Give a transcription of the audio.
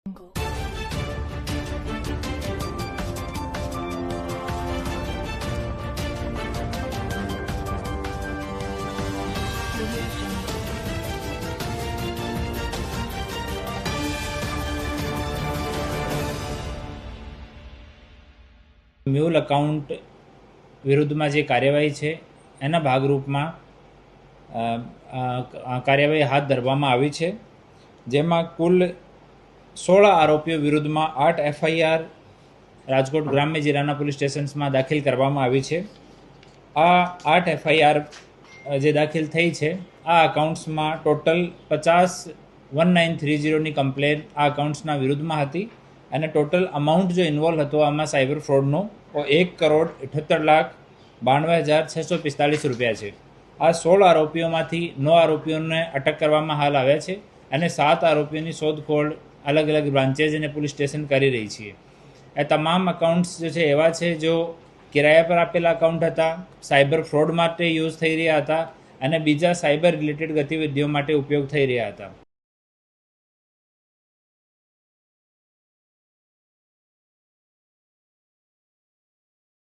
Mule account વિરુદ્ધમાં જે કાર્યવાહી છે એના ભાગરૂપમાં કાર્યવાહી હાથ ધરવામાં આવી છે, જેમાં કુલ 16 આરોપીઓ વિરુદ્ધમાં 8 એફઆઈઆર રાજકોટ ગ્રામ્ય જિલ્લાના પોલીસ સ્ટેશન્સમાં દાખલ કરવામાં આવી છે. આ 8 એફઆઈઆર જે દાખલ થઈ છે આ અકાઉન્ટ્સમાં ટોટલ 501930ની કમ્પ્લેન આ અકાઉન્ટ્સના વિરુદ્ધમાં હતી અને ટોટલ અમાઉન્ટ જો ઇન્વોલ્વ હતો આમાં સાયબર ફ્રોડનો 1,78,92,645 રૂપિયા છે. આ 16 આરોપીઓમાંથી 9 આરોપીઓને અટક કરવામાં હાલ આવ્યા છે અને 7 આરોપીઓની શોધખોળ અલગ અલગ બ્રાન્ચેસ અને પોલીસ સ્ટેશન કરી રહી છીએ. એ તમામ અકાઉન્ટ્સ જે છે એવા છે જો કિરાયા પર આપેલા અકાઉન્ટ હતા, સાયબર ફ્રોડ માટે યુઝ થઈ રહ્યા હતા અને બીજા સાયબર રિલેટેડ ગતિવિધિઓ માટે ઉપયોગ થઈ રહ્યા હતા.